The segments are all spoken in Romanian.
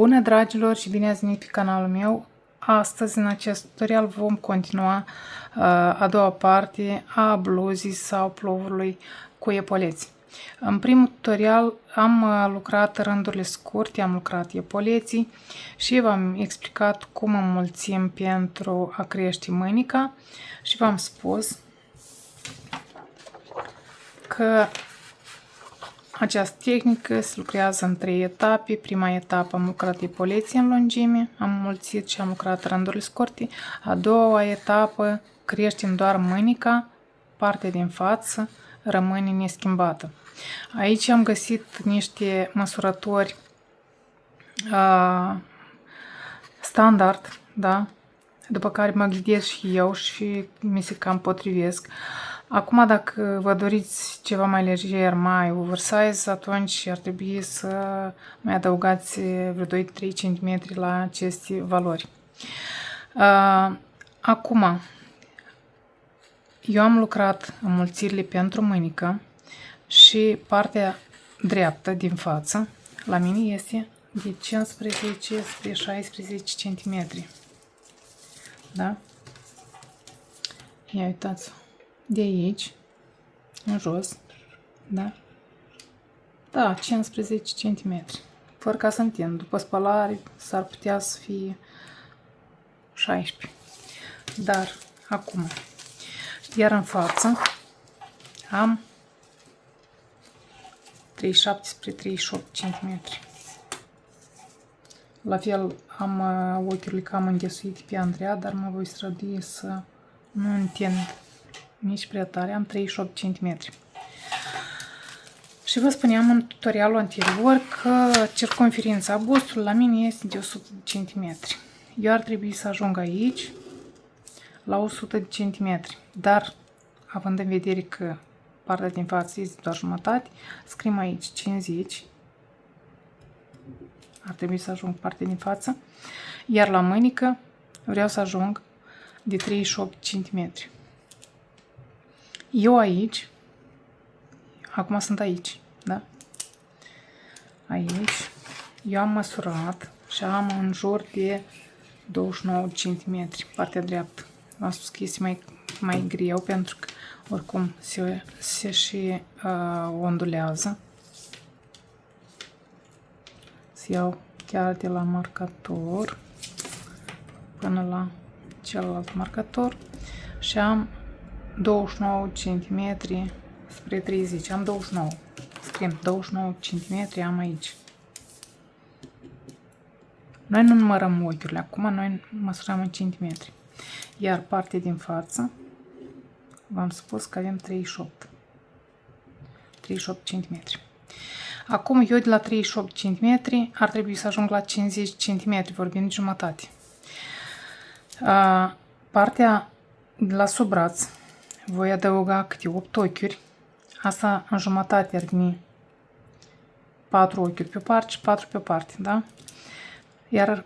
Bună, dragilor, și bine ați venit pe canalul meu. Astăzi, în acest tutorial, vom continua a doua parte a bluzii sau plovului cu epoleți. În primul tutorial am lucrat rândurile scurte, am lucrat epoleții și v-am explicat cum înmulțim pentru a crește mânica și v-am spus că această tehnică se lucrează în 3 etape. Prima etapă am lucrat epoleții în lungime, am înmulțit și am lucrat rândurile scurte. A doua etapă creștem doar mânica, partea din față rămâne neschimbată. Aici am găsit niște măsurători standard, da? După care mă ghidez și eu și mi se cam potrivesc. Acum, dacă vă doriți ceva mai lejer, mai oversize, atunci ar trebui să mai adăugați vreo 2-3 cm la aceste valori. Acum, eu am lucrat înmulțirile pentru mânică și partea dreaptă din față, la mine este de 15 spre 16 cm. Da? Ia uitați. De aici, în jos, da? Da, 15 cm. Fără ca să întind. După spălare s-ar putea să fie 16. Dar, acum, iar în față, am 37 spre 38 cm. La fel, am ochiurile cam înghesuite pe Andreea, dar mă voi strădui să nu întind nici prea tare, am 38 cm. Și vă spuneam în tutorialul anterior că circumferința bustului la mine este de 100 cm. Eu ar trebui să ajung aici la 100 cm, dar având în vedere că partea din față este doar jumătate, scriem aici 50. Ar trebui să ajung partea din față, iar la mânică vreau să ajung de 38 cm. Eu aici, acum sunt aici, da? Aici, eu am măsurat și am în jur de 29 cm, partea dreaptă. V-am spus că este mai greu pentru că oricum se și ondulează. Să iau chiar de la marcator până la celălalt marcator și am 29 cm spre 30. Am 29. Scriem 29 cm am aici. Noi nu numărăm ochiurile. Acum noi măsurăm în centimetri. Iar partea din față, v-am spus că avem 38. 38 cm. Acum eu de la 38 cm ar trebui să ajung la 50 cm, vorbind de jumătate. Partea de la sub braț voi adăuga câte 8 ochiuri. Asta în jumătate ar veni 4 ochiuri pe o parte și 4 pe o parte, da? Iar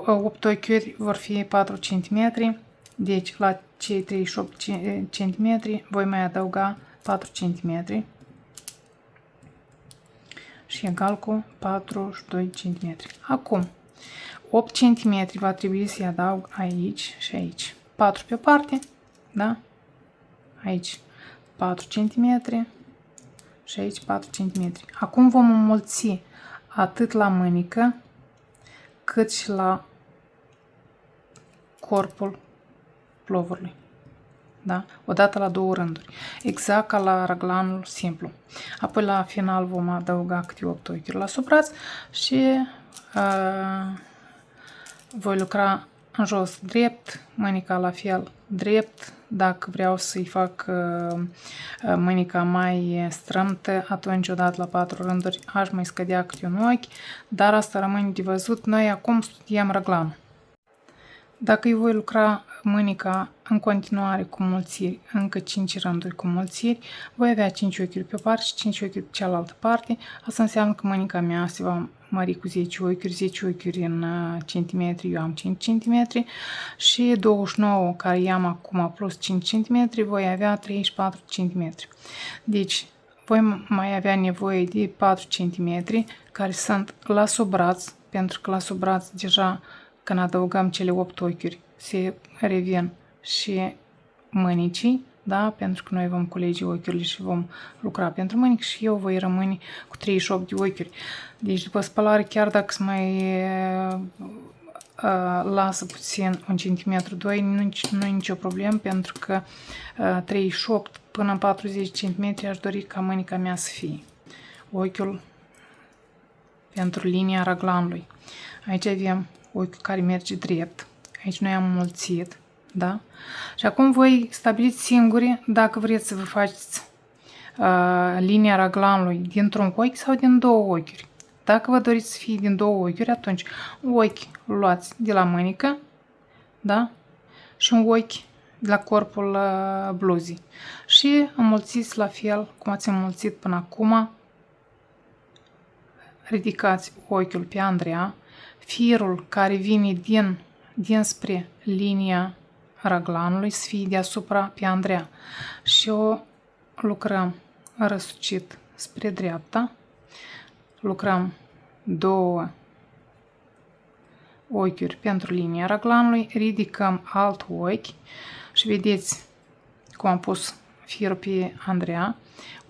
8 ochiuri vor fi 4 cm. Deci la cei 38 cm voi mai adăuga 4 cm. Și egal cu 42 cm. Acum, 8 cm va trebui să-i adaug aici și aici. 4 pe o parte, da? Aici 4 cm și aici 4 cm. Acum vom înmulți atât la mânică cât și la corpul plovului. Da? Odată la 2 rânduri. Exact ca la raglanul simplu. Apoi la final vom adăuga câte 8 ochiuri la sub braț și voi lucra în jos drept, mânica la fel drept. Dacă vreau să-i fac mânica mai strâmtă, atunci odată la 4 rânduri aș mai scădea câte un ochi, dar asta rămâne de văzut. Noi acum studiem raglanul. Dacă eu voi lucra mânica în continuare cu mulțiri, încă 5 rânduri cu mulțiri, voi avea 5 ochiuri pe o parte și 5 ochiuri pe cealaltă parte. Asta înseamnă că mânica mea se va mări cu 10 ochiuri, 10 ochiuri în centimetri, eu am 5 cm și 29 care i-am acum plus 5 cm, voi avea 34 cm. Deci voi mai avea nevoie de 4 cm care sunt la sub braț, pentru că la sub braț deja când adăugăm cele 8 ochiuri se revin și mânicii, da? Pentru că noi vom culege ochiurile și vom lucra pentru mânici și eu voi rămâne cu 38 de ochiuri. Deci după spălare, chiar dacă se mai lasă puțin 1 cm 2, nu e nicio problemă, pentru că 38 până 40 cm aș dori ca mânica mea să fie. Ochiul pentru linia raglanului. Aici avem ochiul care merge drept. Aici noi am înmulțit, da? Și acum voi stabiliți singuri dacă vreți să vă faceți linia raglanului dintr-un ochi sau din două ochiuri. Dacă vă doriți să fie din două ochiuri, atunci un ochi luați de la mânică, da? Și un ochi de la corpul bluzii. Și înmulțiți la fel cum ați înmulțit până acum. Ridicați ochiul pe Andreea, firul care vine dinspre linia raglanului să fie deasupra pe Andreea și o lucrăm răsucit spre dreapta, lucrăm două ochiuri pentru linia raglanului, ridicăm alt ochi și vedeți cum am pus firul pe Andreea,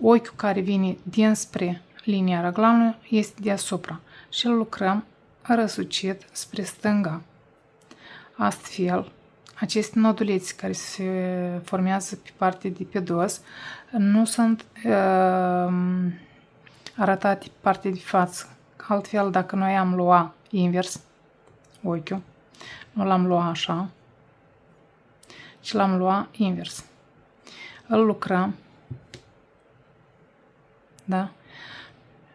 ochiul care vine dinspre linia raglanului este deasupra și îl lucrăm răsucit spre stânga. Astfel, aceste noduleți care se formează pe partea de pe dos nu sunt arătate pe partea de față. Altfel, dacă noi am luat invers ochiul, nu l-am luat așa, ci l-am luat invers. Îl lucrăm, da?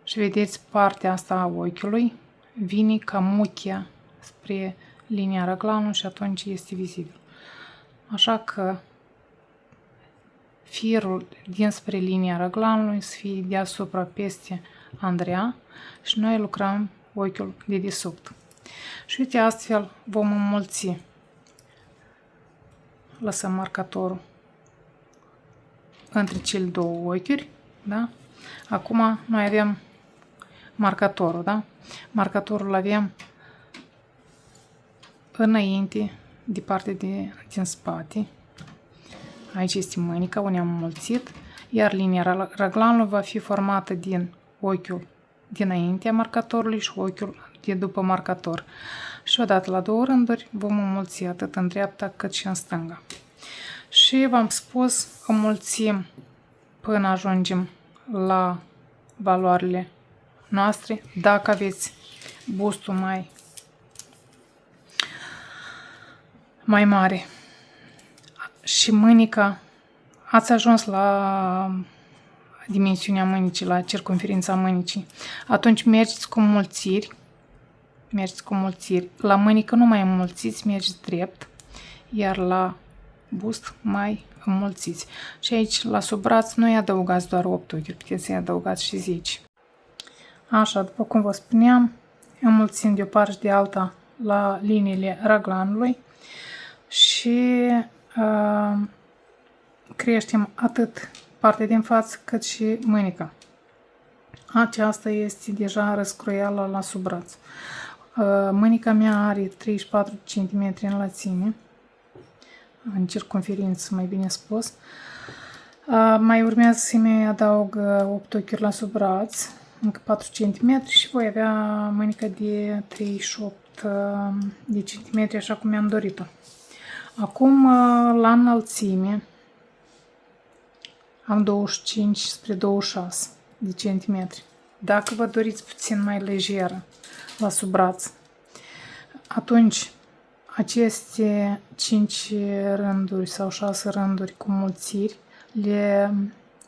Și vedeți, partea asta a ochiului vine ca muchia spre linia raglanului și atunci este vizibil. Așa că firul dinspre linia raglanului să fie deasupra peste Andreea și noi lucrăm ochiul de desubt. Și uite, astfel vom înmulți. Lăsăm marcatorul între cele două ochiuri, da? Acum noi avem marcatorul, da? Marcatorul avem înainte, de partea din spate. Aici este mânica, unde am înmulțit, iar linia raglanului va fi formată din ochiul dinaintea marcatorului și ochiul de după marcator. Și odată la două rânduri vom înmulți atât în dreapta cât și în stânga. Și v-am spus, înmulțim până ajungem la valoarele noastre. Dacă aveți bustul mai mare și mânica, ați ajuns la dimensiunea mânicii, la circumferința mânicii, atunci mergeți cu înmulțiri. La mânică nu mai înmulțiți, mergeți drept, iar la bust mai înmulțiți. Și aici, la sub braț, nu-i adăugați doar 8 ochiuri, puteți să-i adăugați și 10. Așa, după cum vă spuneam, înmulțim de o parte și de alta la liniile raglanului și creștem atât partea din față cât și mânica. Aceasta este deja răscroială la sub braț. Mânica mea are 34 cm în lățime, în circumferință, mai bine spus. Mai urmează să mai adaug 8 ochiuri la sub braț, încă 4 cm și voi avea mânica de 38 de cm, așa cum mi-am dorit-o. Acum, la înălțime, am 25 spre 26 de centimetri. Dacă vă doriți puțin mai lejeră la sub braț, atunci aceste 5 rânduri sau 6 rânduri cu mulțiri,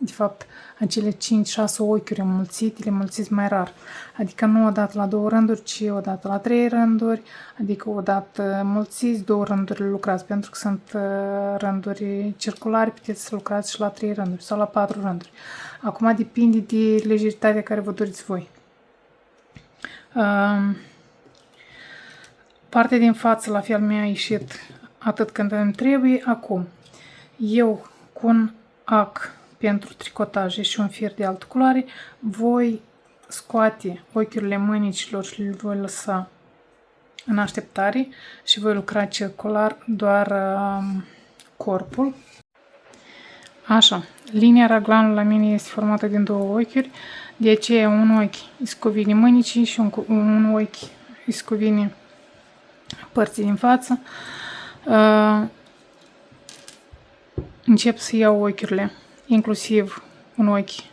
de fapt, acele 5-6 ochiuri înmulțite, le mulțiți mai rar. Adică nu odată la 2 rânduri, ci odată la 3 rânduri, adică odată mulțiți, 2 rânduri le lucrați, pentru că sunt rânduri circulare, puteți să lucrați și la 3 rânduri sau la 4 rânduri. Acum depinde de lejeritatea care vă doriți voi. Partea din față la fel mi-a ieșit atât când îmi trebuie. Acum, eu cu un ac pentru tricotaje și un fir de altă culoare, voi scoate ochiurile mânicilor și le voi lăsa în așteptare și voi lucra circular doar corpul. Așa, linia raglanului la mine este formată din două ochiuri, de aceea un ochi îi scovine mânicii și un ochi îi scovine părții din față. Încep să iau ochiurile, inclusiv un ochi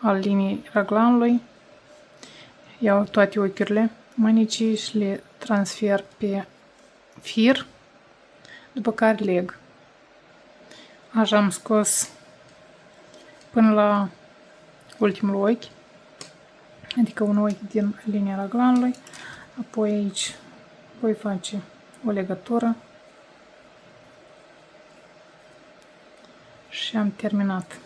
al liniei raglanului. Iau toate ochiurile mânicii și le transfer pe fir, după care leg. Așa am scos până la ultimul ochi, adică un ochi din linia raglanului. Apoi aici voi face o legătură și am terminat.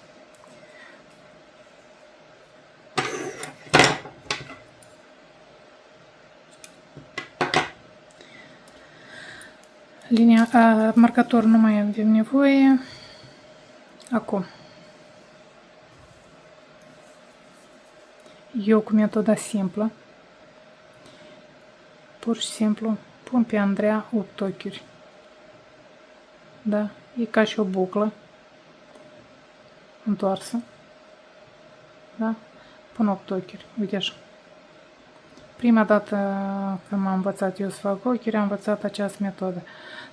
Marcator nu mai avem nevoie. Acum, eu cu metoda simplă, pur și simplu pun pe Andreea 8 ochiuri. Da? E ca și o buclă întoarsă. Da? Pun 8 ochiuri. Uite așa. Prima dată când m-am învățat eu să fac ochiuri, am învățat această metodă.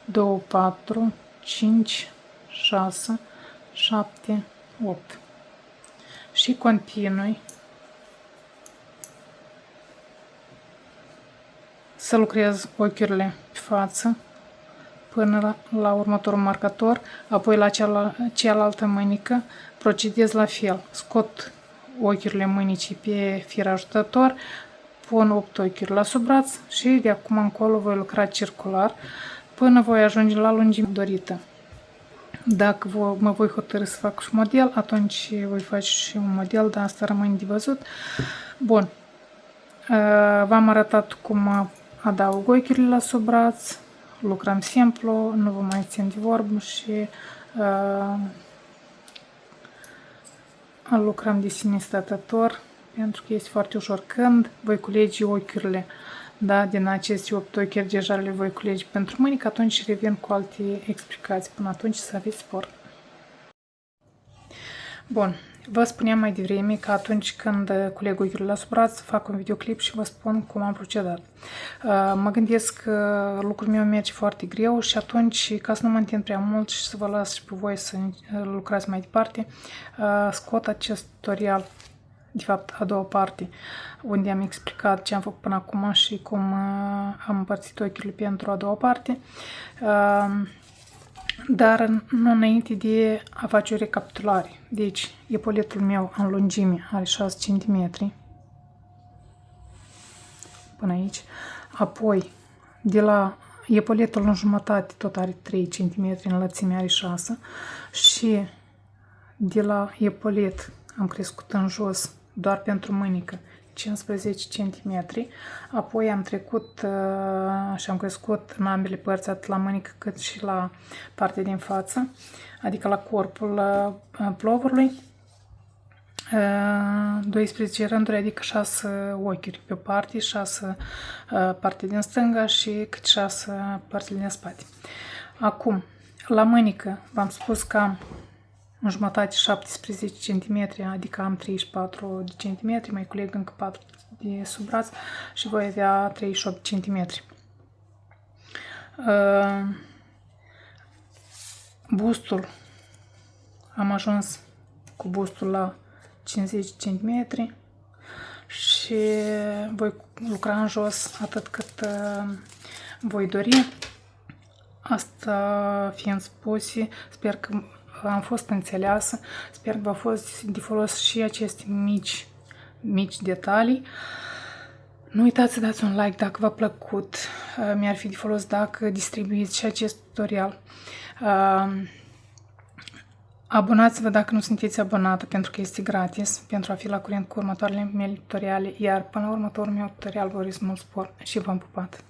2, 4, 5, 6, 7, 8. Și continui să lucrez ochiurile pe față până la următorul marcator, apoi la cealaltă mânică procedez la fel. Scot ochiurile mânicii pe fir ajutător, pun 8 ochiuri la sub braț și de acum încolo voi lucra circular până voi ajunge la lungimea dorită. Dacă mă voi hotărî să fac și model, atunci voi face și un model, dar asta rămâne de văzut. Bun. V-am arătat cum adaug ochiurile la sub braț, lucrăm simplu, nu vă mai țin de vorbă și lucrăm de sine stătător, pentru că este foarte ușor. Când voi culege ochiurile, da, din aceste 8 ochiuri deja le voi culege pentru mâini, atunci revin cu alte explicații. Până atunci să aveți spor. Bun, vă spuneam mai devreme că atunci când culeg ochiurile la sub braț, fac un videoclip și vă spun cum am procedat. Mă gândesc că lucrul meu merge foarte greu și atunci, ca să nu mă întind prea mult și să vă las și pe voi să lucrați mai departe, scot acest tutorial, de fapt a doua parte, unde am explicat ce am făcut până acum și cum am împărțit ochiurile pentru a doua parte. Dar nu înainte de a face o recapitulare. Deci, epoletul meu în lungime are 6 cm până aici. Apoi, de la epoletul în jumătate tot are 3 cm, în lățime are 6. Și de la epolet am crescut în jos, doar pentru mânică, 15 cm. Apoi am trecut și am crescut în ambele părți, atât la mânică cât și la partea din față, adică la corpul plovărului. 12 rânduri, adică 6 ochiuri pe o parte, 6 partea din stânga și cât 6 părțile din spate. Acum, la mânică v-am spus că am în jumătate 17 cm, adică am 34 cm, mai culeg încă 4 de sub braț și voi avea 38 cm. Bustul, am ajuns cu bustul la 50 cm și voi lucra în jos atât cât voi dori. Asta fiind spuse, sper că am fost înțeleasă, sper că v-a fost de folos și aceste mici detalii. Nu uitați să dați un like dacă v-a plăcut, mi-ar fi de folos dacă distribuiți și acest tutorial. Abonați-vă dacă nu sunteți abonată, pentru că este gratis, pentru a fi la curent cu următoarele mele tutoriale, iar până la următorul meu tutorial vă urez mult spor și v-am pupat!